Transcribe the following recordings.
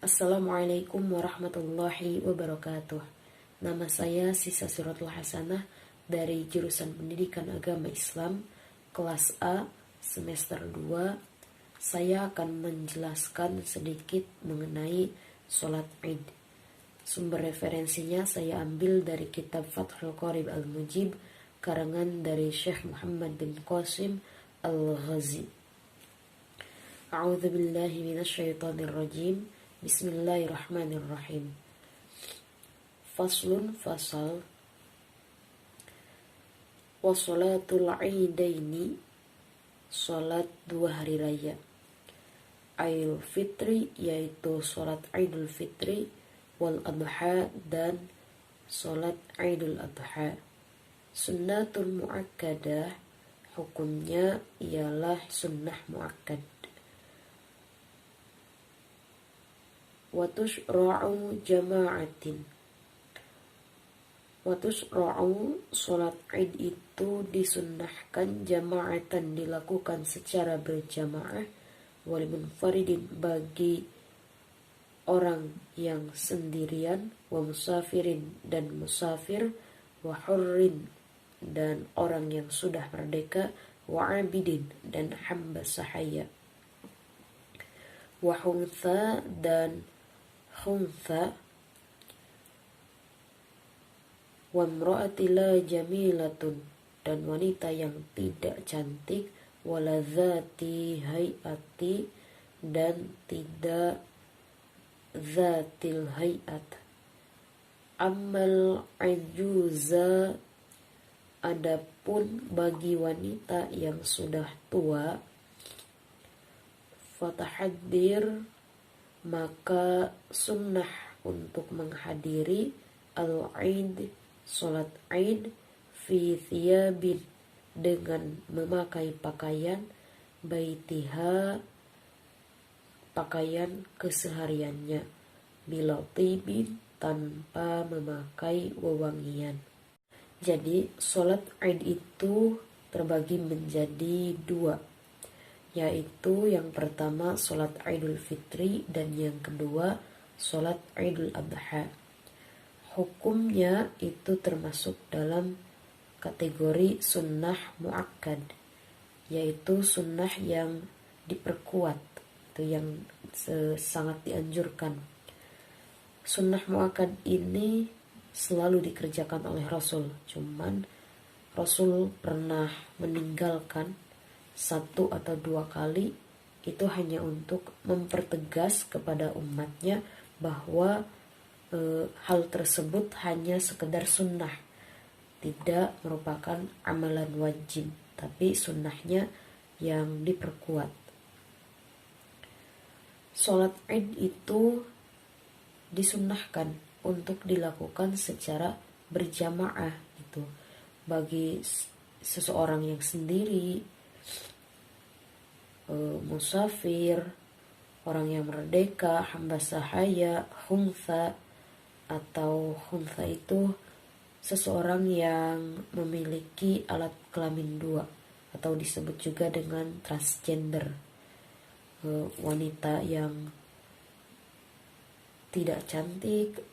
Assalamualaikum warahmatullahi wabarakatuh. Nama saya Sisa Suratul Hasanah dari jurusan Pendidikan Agama Islam kelas A semester 2. Saya akan menjelaskan sedikit mengenai sholat Id. Sumber referensinya saya ambil dari kitab Fathul Qorib Al-Mujib karangan dari Syekh Muhammad bin Qasim Al-Ghazi. A'udzu billahi minasyaitonir rajim. Bismillahirrahmanirrahim. Faslun fasal. Wa sholatul idaini, salat dua hari raya. Aidul Fitri, yaitu salat Idul Fitri, wal Adha, dan salat Idul Adha. Sunnatul muakkadah, hukumnya ialah sunnah muakkad. Watusra'u jama'atin. Watusra'u, sholat Id itu disunnahkan jama'atan, dilakukan secara berjamaah, walimunfaridin, bagi orang yang sendirian, wa musafirin, dan musafir, wa hurrin, dan orang yang sudah merdeka, wa abidin, dan hamba sahaya, wa huntha, dan huntha, wa mra'ati la jamilatun, dan wanita yang tidak cantik, wala dzati hayati, dan tidak dzatil hayat. Ammal ajuza, adapun bagi wanita yang sudah tua, fatahaddir, maka sunnah untuk menghadiri al-Id, sholat Id, fi thiyabin, dengan memakai pakaian, baitiha, pakaian kesehariannya, bila tibin, tanpa memakai wewangian. Jadi sholat Id itu terbagi menjadi dua, yaitu yang pertama sholat Idul Fitri dan yang kedua sholat Idul Adha. Hukumnya itu termasuk dalam kategori sunnah muakkad, yaitu sunnah yang diperkuat, itu yang sangat dianjurkan. Sunnah muakkad ini selalu dikerjakan oleh Rasul, cuman Rasul pernah meninggalkan satu atau dua kali, itu hanya untuk mempertegas kepada umatnya bahwa hal tersebut hanya sekedar sunnah, tidak merupakan amalan wajib, tapi sunnahnya yang diperkuat. Sholat Id itu disunnahkan untuk dilakukan secara berjamaah, gitu, bagi seseorang yang sendiri, musafir, orang yang merdeka, hamba sahaya, huntha, atau huntha itu seseorang yang memiliki alat kelamin dua, atau disebut juga dengan transgender, wanita yang tidak cantik,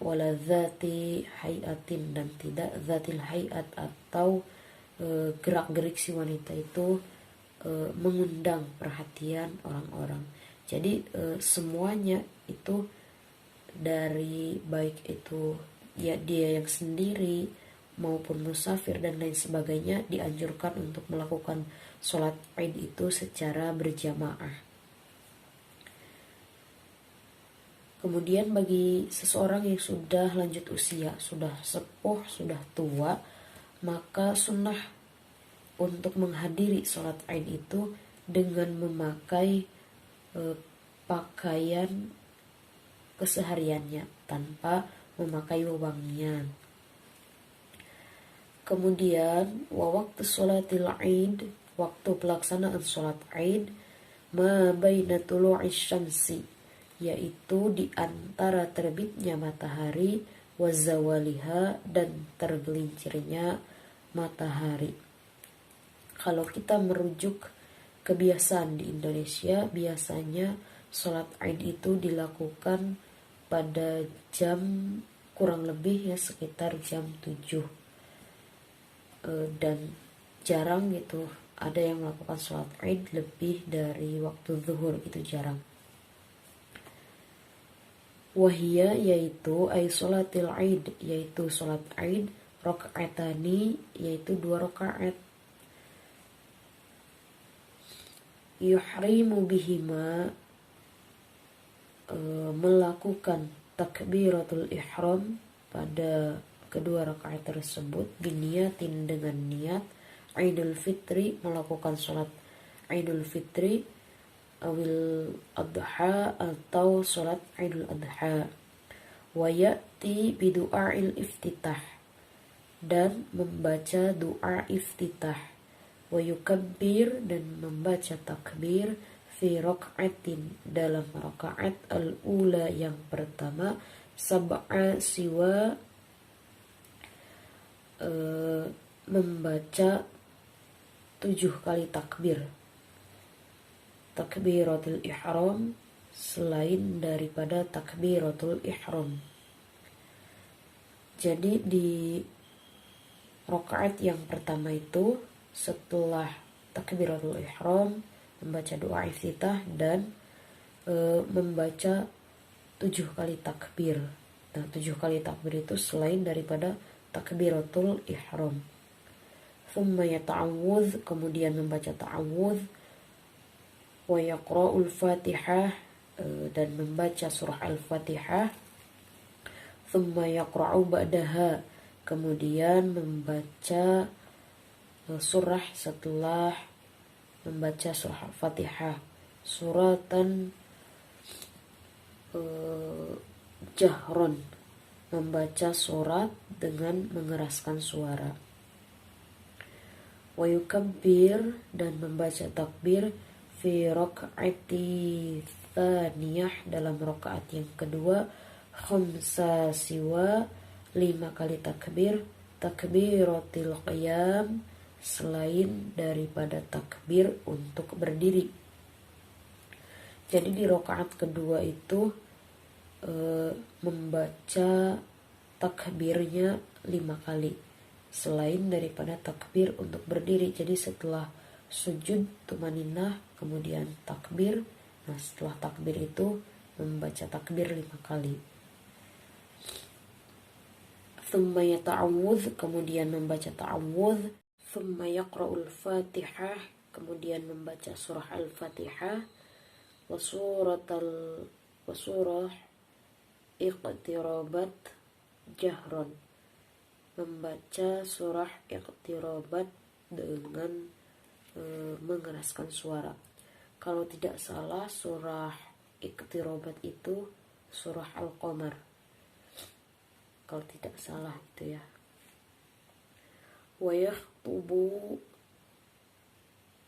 wala dzati hayatin, dan tidak dzatil hayat, atau gerak-gerik si wanita itu mengundang perhatian orang-orang. Jadi semuanya itu, dari baik itu ya dia yang sendiri maupun musafir dan lain sebagainya, dianjurkan untuk melakukan sholat Id itu secara berjamaah. Kemudian bagi seseorang yang sudah lanjut usia, sudah sepuh, sudah tua, maka sunnah untuk menghadiri sholat Id itu dengan memakai pakaian kesehariannya tanpa memakai wewangian. Kemudian waktu sholatil Id, waktu pelaksanaan sholat Id, ma baina tulu'is syamsi, yaitu di antara terbitnya matahari, wa zawaliha, dan tergelincirnya matahari. Kalau kita merujuk kebiasaan di Indonesia, biasanya sholat Id itu dilakukan pada jam kurang lebih ya sekitar jam 7. Dan jarang gitu ada yang melakukan sholat Id lebih dari waktu zuhur, itu jarang. Wahia yaitu ay sholatil Id, yaitu sholat Id, rakaatani yaitu 2 rakaat. Yuhrimu bihima melakukan takbiratul ihram pada kedua rakaat tersebut biniyatin dengan niat Idul Fitri, melakukan sholat Idul Fitri, awil adha atau sholat Idul Adha. Wa ya'ti bidu'a'il iftitah, dan membaca doa iftitah. Wa yukabbir, dan membaca takbir fi raka'atin, dalam rakaat al-ula yang pertama, sab'a siwa membaca 7 kali takbir, takbiratul ihram, selain daripada takbiratul ihram. Jadi di rakaat yang pertama itu setelah takbiratul ihram membaca doa iftitah dan membaca 7 kali takbir. Nah, 7 kali takbir itu selain daripada takbiratul ihram. Thumma yata'awudz, kemudian membaca ta'awudz, wa yaqra'ul fatihah, dan membaca surah al-fatihah. Thumma yaqra'u ba'daha, kemudian membaca surah setelah membaca surah al-fatihah, suratan jahron, membaca surat dengan mengeraskan suara. Wa yukabbir, dan membaca takbir fi raka'ati tsaniyah, dalam rakaat yang kedua, khamsa siwa 5 kali takbir, takbiratil qiyam, selain daripada takbir untuk berdiri. Jadi di rakaat kedua itu membaca takbirnya 5 kali selain daripada takbir untuk berdiri. Jadi setelah sujud tumaninah kemudian takbir, nah setelah takbir itu membaca takbir 5 kali. Thumma yata'awudz, kemudian membaca ta'awudz. Thumma yaqra'ul fatihah, kemudian membaca surah al-fatihah. Wa surah iqtirabat jahron, membaca surah iqtirabat dengan mengeraskan suara. Kalau tidak salah surah iqtirabat itu surah Al-Qamar, kalau tidak salah itu ya. Wa yakhtubu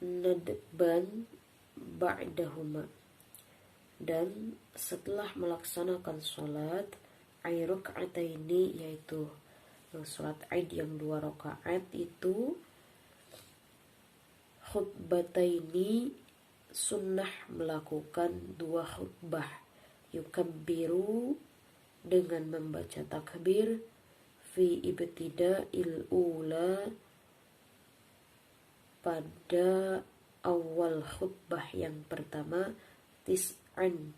nadban ba'dahuma, dan setelah melaksanakan sholat ay raka'ataini, yaitu sholat Id yang 2 rakaat itu, khutbataini, sunnah melakukan 2 khutbah, yukabbiru, dengan membaca takbir, fi ibtida'il ula, pada awal khutbah yang pertama, tis'an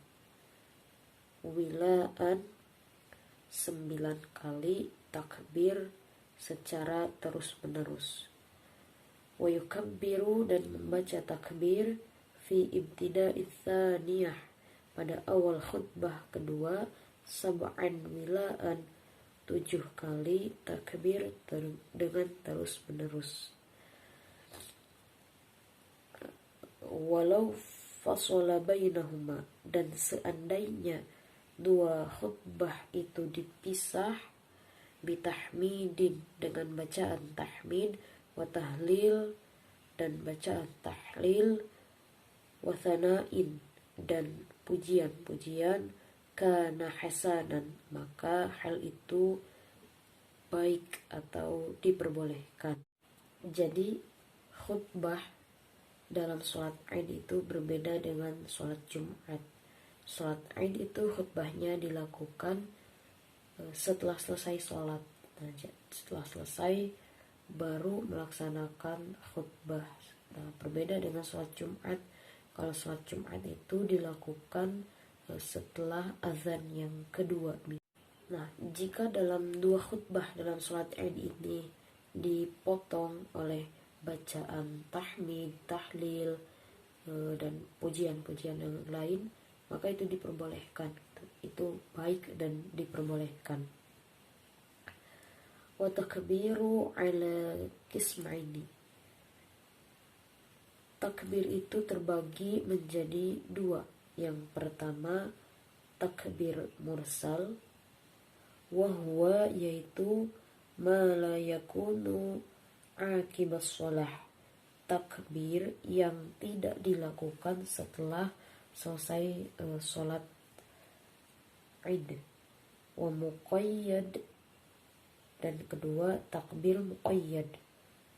wilaan, 9 kali takbir secara terus menerus. Wa yukabbiru, dan membaca takbir, fi ibtida'its tsaniyah, pada awal khutbah kedua, sab'an wilaan, 7 kali takbir dengan terus menerus. Walau fasola bainahuma, dan seandainya 2 khutbah itu dipisah, bitahmidin, dengan bacaan tahmid, wa tahlil, dan bacaan tahlil, wa thanain, dan pujian-pujian, kana hasanan, maka hal itu baik atau diperbolehkan. Jadi khutbah dalam sholat Id itu berbeda dengan sholat Jumat. Sholat Id itu khutbahnya dilakukan setelah selesai sholat. Nah, setelah selesai baru melaksanakan khutbah. Nah, berbeda dengan sholat Jumat. Kalau sholat Jumat itu dilakukan setelah azan yang kedua. Nah, jika dalam dua khutbah dalam sholat Id ini dipotong oleh bacaan tahmid, tahlil, dan pujian-pujian yang lain, maka itu diperbolehkan. Itu baik dan diperbolehkan. Wa takbiru ala qismaini. Takbir itu terbagi menjadi dua. Yang pertama takbir mursal, wahwa yaitu ma la yakunu akibas sholah, takbir yang tidak dilakukan setelah selesai sholat Id. Wa muqayyad, dan kedua takbir muqayyad,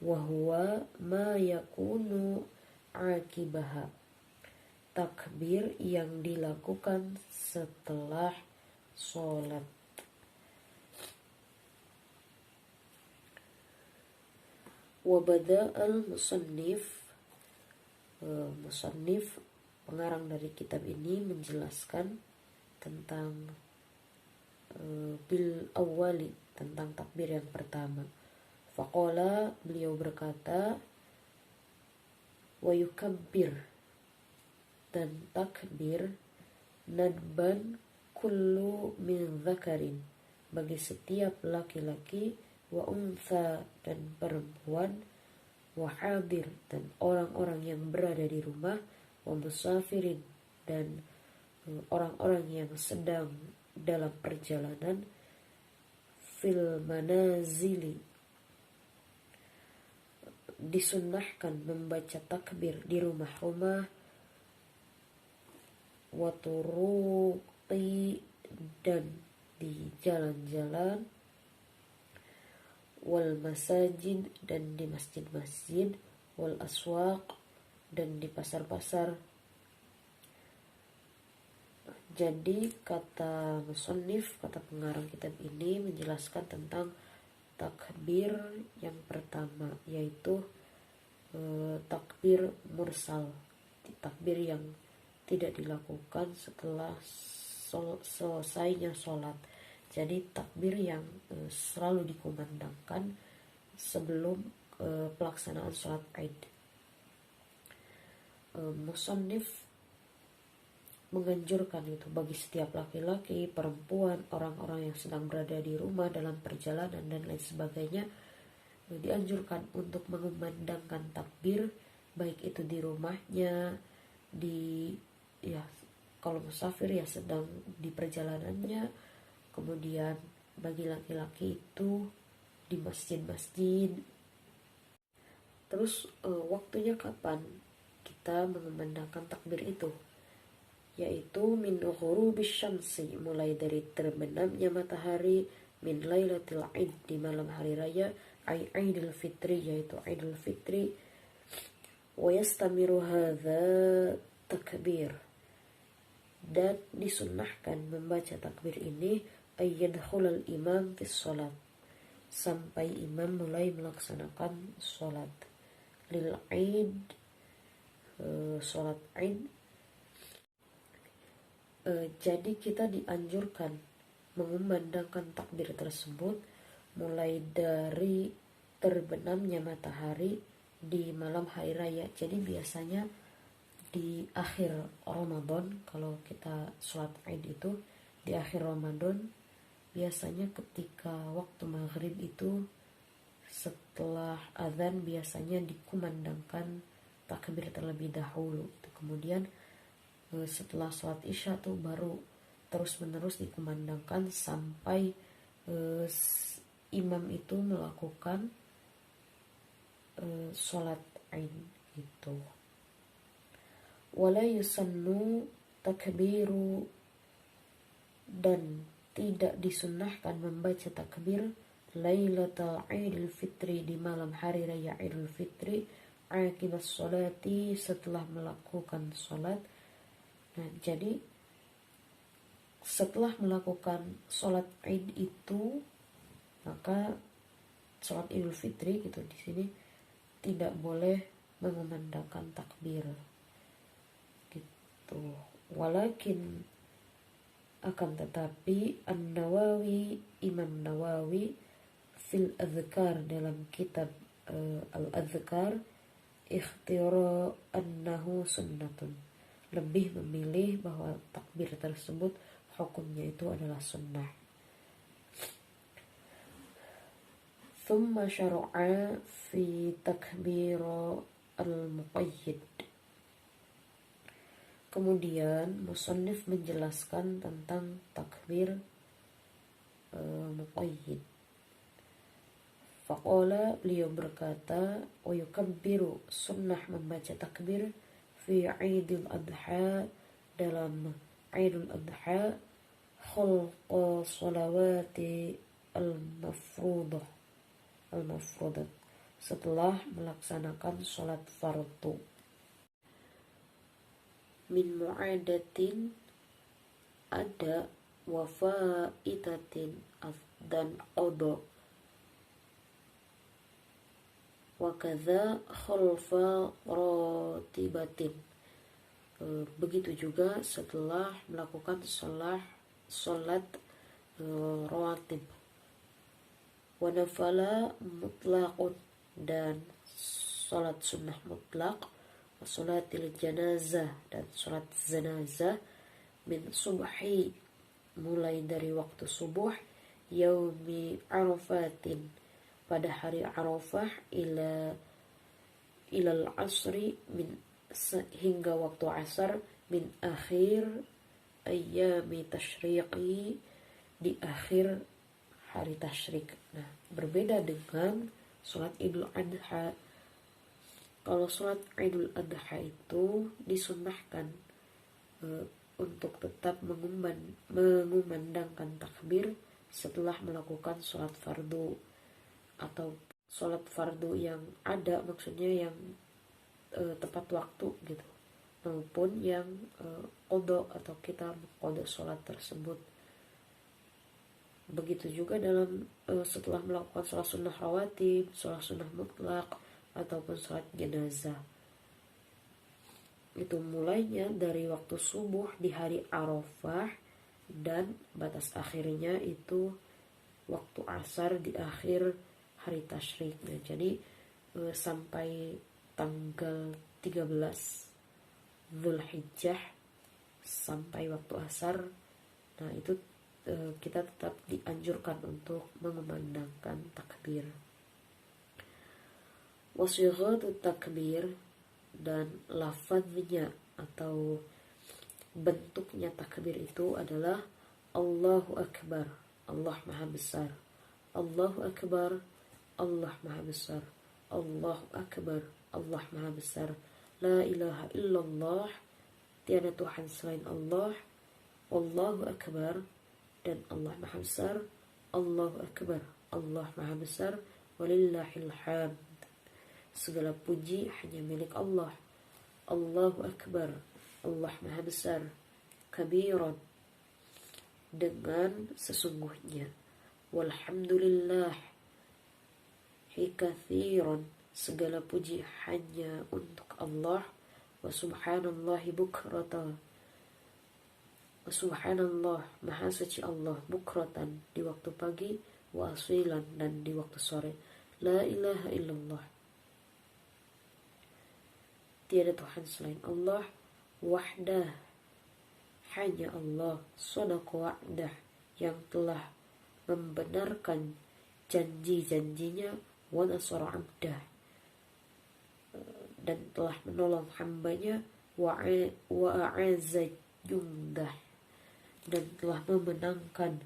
wahwa ma yakunu akibaha, takbir yang dilakukan setelah sholat. Wabada al-musannif, musannif pengarang dari kitab ini menjelaskan tentang bil awali, tentang takbir yang pertama. Faqala, beliau berkata, wa yukabbir, dan takbir nadban kullu min dzakarin, bagi setiap laki-laki, wa untha, dan perempuan, wa hadir, dan orang-orang yang berada di rumah, wa musafirin, dan orang-orang yang sedang dalam perjalanan, fil manazili, disunnahkan membaca takbir di rumah-rumah, wa turuqi, dan di jalan-jalan, wal masajid, dan di masjid-masjid, wal aswaq, dan di pasar-pasar. Jadi kata musannif, kata pengarang kitab ini menjelaskan tentang takbir yang pertama, yaitu takbir mursal, takbir yang tidak dilakukan setelah selesainya sholat. Jadi takbir yang selalu dikumandangkan sebelum pelaksanaan sholat Id. Musannif menganjurkan itu bagi setiap laki-laki, perempuan, orang-orang yang sedang berada di rumah dalam perjalanan dan lain sebagainya, dianjurkan untuk mengumandangkan takbir, baik itu di rumahnya, kalau musafir ya sedang di perjalanannya, kemudian bagi laki-laki itu di masjid-masjid. Terus waktunya kapan kita mengumandangkan takbir itu? Yaitu min ghurubis syamsi, mulai dari terbenamnya matahari, min lailatul Id, di malam hari raya, Idul Fitri, yaitu Idul Fitri, wa yastamiru hadza takbir, dan disunnahkan membaca takbir ini ayyadkhulal imam fis sholat, sampai imam mulai melaksanakan sholat lil Id, sholat Id. Jadi kita dianjurkan mengumandangkan takbir tersebut mulai dari terbenamnya matahari di malam hari raya. Jadi biasanya di akhir Ramadan, kalau kita sholat Id itu di akhir Ramadan, biasanya ketika waktu maghrib itu setelah azan biasanya dikumandangkan takbir terlebih dahulu. Kemudian setelah sholat isya tuh baru terus menerus dikumandangkan sampai imam itu melakukan sholat Id itu. Wala yusannu takbiru, dan tidak disunnahkan membaca takbir Lailatul Idul Fitri, di malam hari raya Idul Fitri, akibat sholati, setelah melakukan sholat. Nah, jadi setelah melakukan sholat Id itu, maka sholat Idul Fitri gitu di sini tidak boleh mengumandangkan takbir gitu. Walakin akan tetapi Imam Nawawi fil Adhkar dalam kitab Al-Adhkar ikhtira annahu sunnatun, lebih memilih bahwa takbir tersebut hukumnya itu adalah sunnah. Thumma syara'a fi takbir al-muqayyid. Kemudian musannif menjelaskan tentang takbir muqayyid. Faqala, beliau berkata, wa yukabbiru, sunnah membaca takbir fi Idul Adha, dalam Idul Adha, khulqa salawati al-mafrudah, setelah melaksanakan sholat fardu. Min mu'adatin, ada, wafaitatin dan qada, wa kadza khulfa ratibatin, begitu juga setelah melakukan sholat rawatib. Wa nafala mutlaqun, dan sholat sunnah mutlaq. Wa sholatil janazah, dan sholat jenazah. Min subhi, mulai dari waktu subuh. Yaumi arafatin, pada hari Arafah. Ilal asri, hingga waktu asar. Min akhir ayyami tashriqi, di akhir hari tasyrik. Nah, berbeda dengan sholat Idul Adha. Kalau sholat Idul Adha itu disunnahkan untuk tetap mengumandangkan takbir setelah melakukan sholat fardu, atau sholat fardu yang ada, maksudnya yang tepat waktu gitu, maupun yang qada, atau kita mengqada sholat tersebut. Begitu juga dalam setelah melakukan sholat sunnah rawatib, sholat sunnah mutlak, ataupun sholat jenazah. Itu mulainya dari waktu subuh di hari Arafah, dan batas akhirnya itu waktu asar di akhir hari tasyrik. Nah, jadi sampai tanggal 13 Dzulhijjah sampai waktu asar, nah itu kita tetap dianjurkan untuk mengumandangkan takbir. Wasighatut takbir, dan lafaznya atau bentuknya takbir itu adalah Allahu Akbar, Allah Maha Besar. Allahu Akbar, Allah Maha Besar. Allahu Akbar, Allah Maha Besar. La ilaha illallah, tiada Tuhan selain Allah. Allahu Akbar, dan Allah Maha Besar. Allahu Akbar, Allah Maha Besar. Walillahil hamd, segala puji hanya milik Allah. Allahu Akbar, Allah Maha Besar. Kabiran, dengan sesungguhnya. Walhamdulillah, kathiran, segala puji hanya untuk Allah. Wa subhanallahi bukratan, wa subhanallah, maha suci Allah, bukratan, di waktu pagi. Wa asilan, dan di waktu sore. La ilaha illallah, tiada Tuhan selain Allah. Wahdah, hanya Allah. Sadaqa wa'dah, yang telah membenarkan janji-janjinya. Wa nasara abdah, dan telah menolong hambanya. Wa a'azza jundah, dan telah memenangkan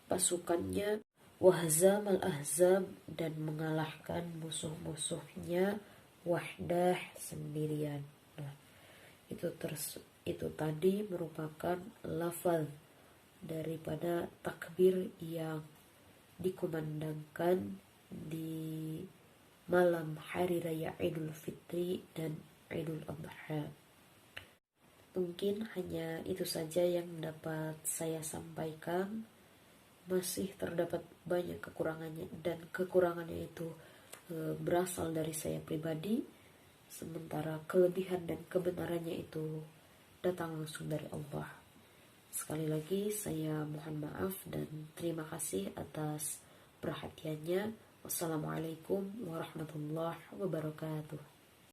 pasukannya. Wahzamal ahzab, dan mengalahkan musuh-musuhnya. Wahdah, sendirian. Nah, itu tadi merupakan lafaz daripada takbir yang dikumandangkan di malam hari raya Idul Fitri dan Idul Adha. Mungkin hanya itu saja yang dapat saya sampaikan. Masih terdapat banyak kekurangannya, dan kekurangannya itu berasal dari saya pribadi, sementara kelebihan dan kebenarannya itu datang langsung dari Allah. Sekali lagi saya mohon maaf dan terima kasih atas perhatiannya. Wassalamualaikum warahmatullahi wabarakatuh.